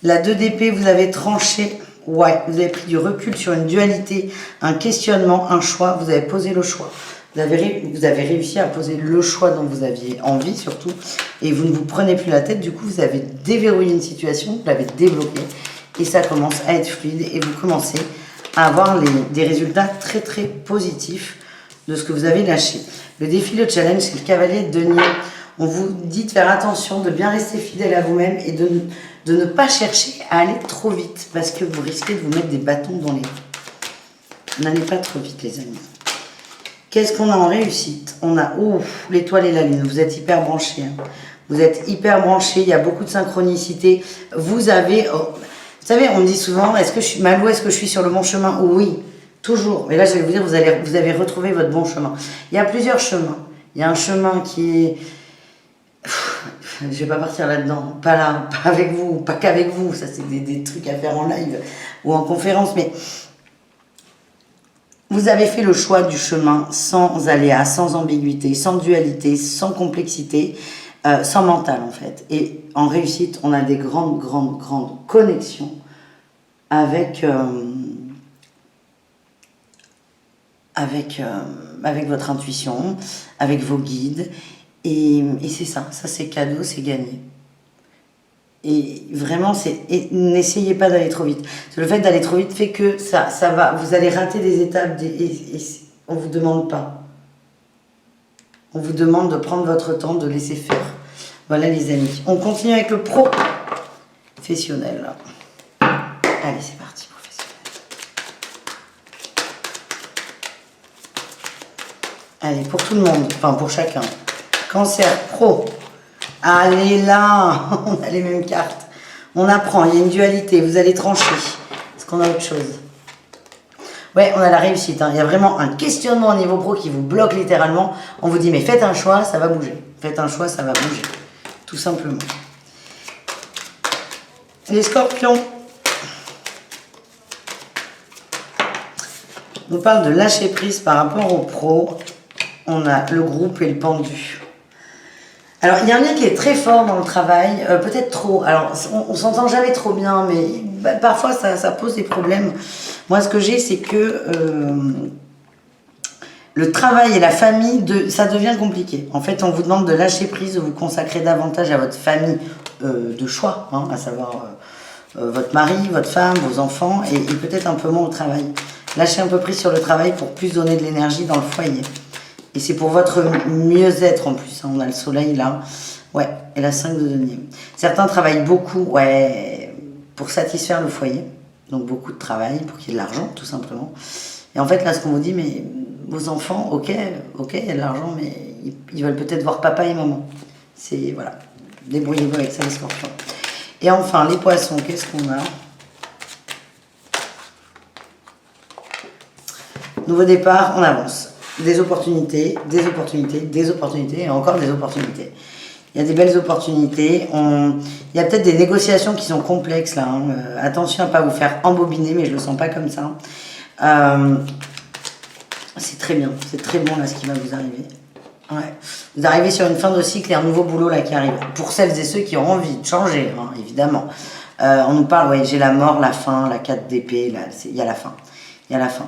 La 2 d'épée, vous avez tranché. Ouais, vous avez pris du recul sur une dualité, un questionnement, un choix. Vous avez posé le choix. Vous avez réussi à poser le choix dont vous aviez envie, surtout. Et vous ne vous prenez plus la tête. Du coup, vous avez déverrouillé une situation, vous l'avez débloquée. Et ça commence à être fluide. Et vous commencez à avoir des résultats très très positifs de ce que vous avez lâché. Le défi, le challenge, c'est le cavalier de denier. On vous dit de faire attention, de bien rester fidèle à vous-même et de ne pas chercher à aller trop vite parce que vous risquez de vous mettre des bâtons dans les roues. N'allez pas trop vite les amis. Qu'est-ce qu'on a en réussite? On a l'étoile et la lune, vous êtes hyper branchés. Hein. Vous êtes hyper branchés, il y a beaucoup de synchronicité. Vous avez... Vous savez, on me dit souvent, est-ce que je suis Malou, est-ce que je suis sur le bon chemin? Oui, toujours. Mais là, je vais vous dire, vous avez retrouvé votre bon chemin. Il y a plusieurs chemins. Il y a un chemin qui est... Je ne vais pas partir là-dedans. Pas là, pas avec vous, pas qu'avec vous. Ça, c'est des trucs à faire en live ou en conférence. Mais vous avez fait le choix du chemin sans aléas, sans ambiguïté, sans dualité, sans complexité. Sans mental en fait. Et en réussite, on a des grandes connexions avec votre intuition, avec vos guides. Et c'est ça c'est cadeau, c'est gagné. Et vraiment, n'essayez pas d'aller trop vite. Parce que le fait d'aller trop vite fait que ça va, vous allez rater des étapes et on ne vous demande pas. On vous demande de prendre votre temps, de laisser faire. Voilà les amis. On continue avec le professionnel. Allez, c'est parti, professionnel. Allez, pour tout le monde, enfin pour chacun. Cancer, pro. Allez là, on a les mêmes cartes. On apprend, il y a une dualité, vous allez trancher. Est-ce qu'on a autre chose? Ouais, on a la réussite. Hein. Il y a vraiment un questionnement au niveau pro qui vous bloque littéralement. On vous dit, mais faites un choix, ça va bouger. Faites un choix, ça va bouger. Tout simplement. Les scorpions. On nous parle de lâcher prise par rapport au pro. On a le groupe et le pendu. Alors, il y a un lien qui est très fort dans le travail, peut-être trop. Alors, on s'entend jamais trop bien, mais parfois, ça pose des problèmes. Moi, ce que j'ai, c'est que le travail et la famille, ça devient compliqué. En fait, on vous demande de lâcher prise, de vous consacrer davantage à votre famille de choix, hein, à savoir votre mari, votre femme, vos enfants, et peut-être un peu moins au travail. Lâchez un peu prise sur le travail pour plus donner de l'énergie dans le foyer. Et c'est pour votre mieux-être en plus. Hein. On a le soleil là. Ouais, et la 5 de denier. Certains travaillent beaucoup, ouais, pour satisfaire le foyer. Donc beaucoup de travail pour qu'il y ait de l'argent, tout simplement. Et en fait, là, ce qu'on vous dit, mais vos enfants, ok, il y a de l'argent, mais ils veulent peut-être voir papa et maman. C'est, voilà, débrouillez-vous avec ça, les scorpions. Et enfin, les poissons, qu'est-ce qu'on a? Nouveau départ, on avance. Des opportunités, des opportunités, des opportunités et encore des opportunités. Il y a des belles opportunités. Il y a peut-être des négociations qui sont complexes là. Hein. Attention à ne pas vous faire embobiner, mais je le sens pas comme ça. C'est très bien, c'est très bon là ce qui va vous arriver. Ouais. Vous arrivez sur une fin de cycle et un nouveau boulot là qui arrive. Pour celles et ceux qui ont envie de changer, hein, évidemment. On nous parle, ouais, j'ai la mort, la fin, la 4 d'épée, là, il y a la fin. et à la fin.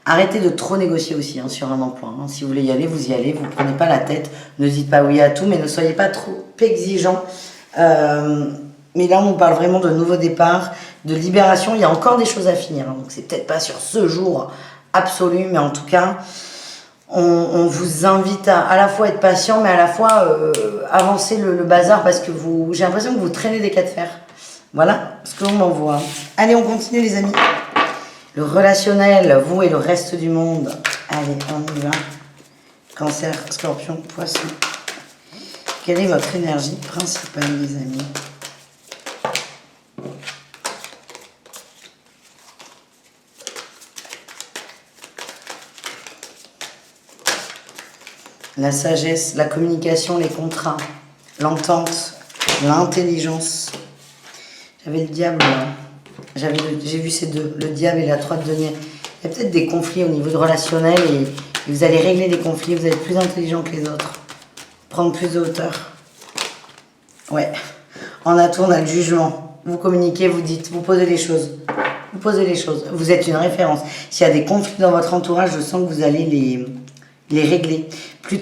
Arrêtez de trop négocier aussi hein, sur un emploi. Hein. Si vous voulez y aller, vous y allez. Vous ne prenez pas la tête. Ne dites pas oui à tout, mais ne soyez pas trop exigeants. Mais là, on parle vraiment de nouveau départ, de libération. Il y a encore des choses à finir. Hein. Donc, c'est peut-être pas sur ce jour absolu, mais en tout cas, on vous invite à la fois être patient, mais à la fois avancer le bazar parce que j'ai l'impression que vous traînez des cas de fer. Voilà ce que l'on m'envoie. Allez, on continue les amis. Le relationnel, vous et le reste du monde. Allez, on y va. Cancer, Scorpion, Poisson. Quelle est votre énergie principale, les amis? La sagesse, la communication, les contrats, l'entente, l'intelligence. J'avais le diable là. J'ai vu ces deux, le diable et la 3 de denier. Il y a peut-être des conflits au niveau du relationnel et vous allez régler les conflits, vous allez être plus intelligent que les autres. Prendre plus de hauteur. Ouais. En atout, on a le jugement. Vous communiquez, vous dites, vous posez les choses. Vous posez les choses. Vous êtes une référence. S'il y a des conflits dans votre entourage, je sens que vous allez les régler.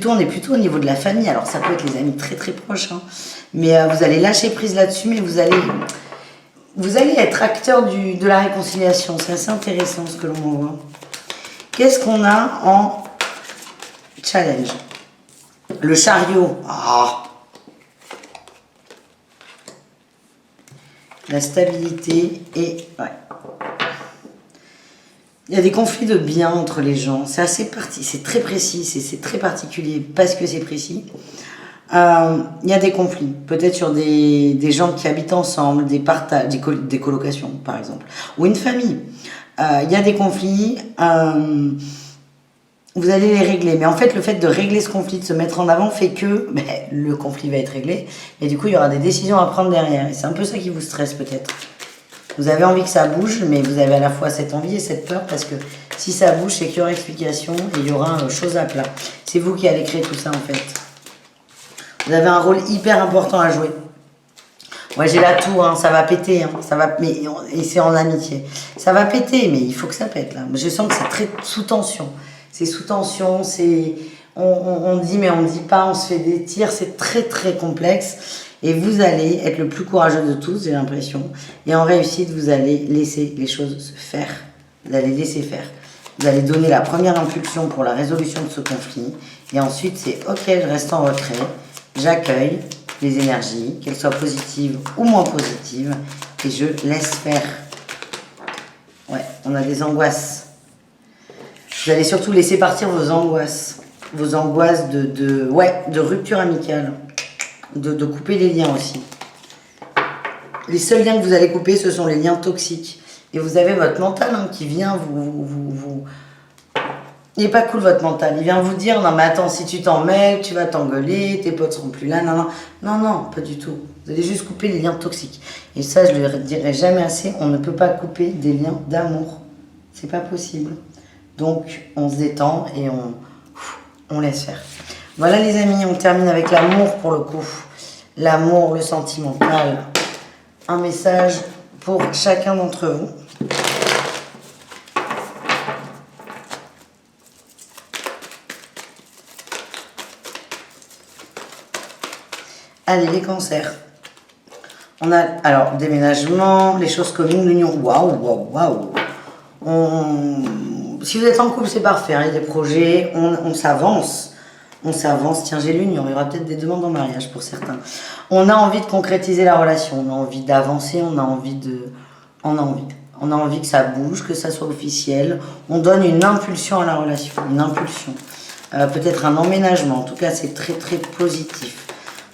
On est plutôt au niveau de la famille. Alors, ça peut être les amis très très proches. Hein. Mais vous allez lâcher prise là-dessus, mais vous allez être acteur de la réconciliation. C'est assez intéressant ce que l'on voit. Qu'est-ce qu'on a en challenge? Le chariot. Ah. La stabilité et... Ouais. Il y a des conflits de biens entre les gens. C'est assez c'est très précis, c'est très particulier parce que c'est précis. Il y a des conflits, peut-être sur des gens qui habitent ensemble, des colocations par exemple, ou une famille. Il y a des conflits, vous allez les régler. Mais en fait, le fait de régler ce conflit, de se mettre en avant, fait que le conflit va être réglé. Et du coup, il y aura des décisions à prendre derrière. Et c'est un peu ça qui vous stresse peut-être. Vous avez envie que ça bouge, mais vous avez à la fois cette envie et cette peur, parce que si ça bouge, c'est qu'il y aura explication et il y aura chose à plat. C'est vous qui allez créer tout ça en fait. Vous avez un rôle hyper important à jouer. Moi j'ai la tour, hein, ça va péter, hein, et c'est en amitié. Ça va péter, mais il faut que ça pète là. Je sens que c'est très sous tension. C'est sous tension, on dit mais on ne dit pas, on se fait des tirs, c'est très très complexe. Et vous allez être le plus courageux de tous, j'ai l'impression. Et en réussite, vous allez laisser les choses se faire. Vous allez laisser faire. Vous allez donner la première impulsion pour la résolution de ce conflit. Et ensuite, c'est ok, je reste en retrait. J'accueille les énergies, qu'elles soient positives ou moins positives. Et je laisse faire. Ouais, on a des angoisses. Vous allez surtout laisser partir vos angoisses. Vos angoisses de rupture amicale. De couper les liens aussi. Les seuls liens que vous allez couper, ce sont les liens toxiques. Et vous avez votre mental hein, qui vient vous... Il n'est pas cool votre mental. Il vient vous dire, non mais attends, si tu t'en mêles, tu vas t'engueuler, tes potes seront plus là, non, non. Non, non, pas du tout. Vous allez juste couper les liens toxiques. Et ça, je ne le dirai jamais assez, on ne peut pas couper des liens d'amour. C'est pas possible. Donc, on se détend et on laisse faire. Voilà les amis, on termine avec l'amour pour le coup. L'amour, le sentimental. Un message pour chacun d'entre vous. Allez, les cancers. On a, alors, déménagement, les choses communes, l'union. Waouh, waouh, waouh. Si vous êtes en couple, c'est parfait. Hein, il y a des projets, on s'avance. On s'avance, tiens j'ai l'union, il y aura peut-être des demandes en mariage pour certains. On a envie de concrétiser la relation, on a envie d'avancer, on a envie que ça bouge, que ça soit officiel. On donne une impulsion à la relation, une impulsion. Peut-être un emménagement, en tout cas c'est très très positif.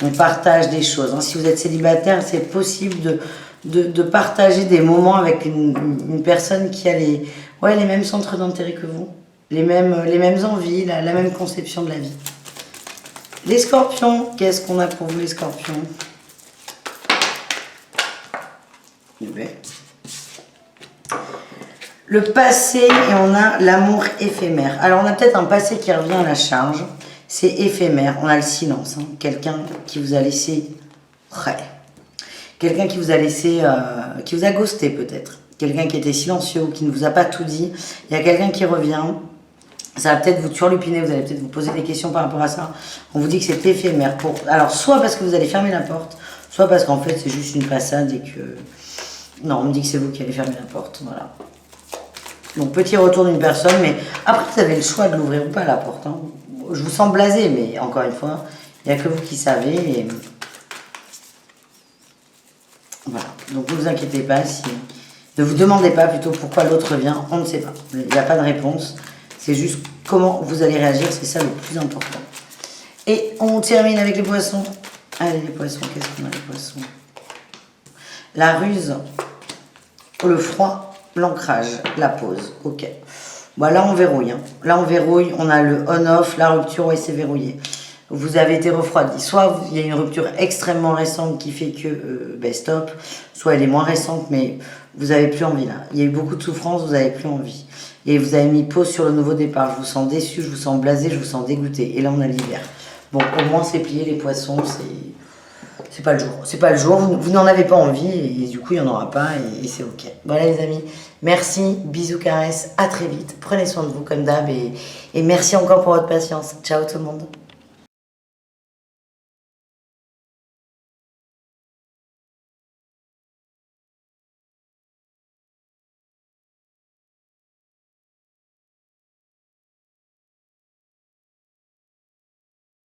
On partage des choses. Hein. Si vous êtes célibataire, c'est possible de partager des moments avec une personne qui a les mêmes centres d'intérêt que vous, les mêmes envies, la même conception de la vie. Les scorpions, qu'est-ce qu'on a pour vous les scorpions? Le passé et on a l'amour éphémère. Alors on a peut-être un passé qui revient à la charge, c'est éphémère, on a le silence, hein. Quelqu'un qui vous a laissé... Quelqu'un qui vous a laissé, qui vous a ghosté peut-être, quelqu'un qui était silencieux ou qui ne vous a pas tout dit. Il y a quelqu'un qui revient. Ça va peut-être vous turlupiner, vous allez peut-être vous poser des questions par rapport à ça. On vous dit que c'est éphémère. Alors, soit parce que vous allez fermer la porte, soit parce qu'en fait, c'est juste une passade et que... Non, on me dit que c'est vous qui allez fermer la porte, voilà. Donc, petit retour d'une personne, mais après, vous avez le choix de l'ouvrir ou pas, la porte. Hein. Je vous sens blasé, mais encore une fois, il n'y a que vous qui savez. Et... Voilà, donc ne vous inquiétez pas, ne vous demandez pas plutôt pourquoi l'autre vient, on ne sait pas. Il n'y a pas de réponse. C'est juste comment vous allez réagir, c'est ça le plus important. Et on termine avec les poissons. Allez, les poissons, qu'est-ce qu'on a, les poissons? La ruse, le froid, l'ancrage, la pause. Ok. Bon, là, on verrouille. Hein. Là, on verrouille. On a le on-off, la rupture, ouais, c'est verrouillé. Vous avez été refroidi. Soit il y a une rupture extrêmement récente qui fait que, ben stop. Soit elle est moins récente, mais vous n'avez plus envie là. Il y a eu beaucoup de souffrance, vous n'avez plus envie. Et vous avez mis pause sur le nouveau départ. Je vous sens déçu, je vous sens blasé, je vous sens dégoûté. Et là, on a l'hiver. Bon, au moins, c'est plié, les poissons, c'est pas le jour. C'est pas le jour, vous n'en avez pas envie, et du coup, il n'y en aura pas, et c'est ok. Voilà, les amis. Merci, bisous, caresses, à très vite. Prenez soin de vous, comme d'hab, et merci encore pour votre patience. Ciao, tout le monde.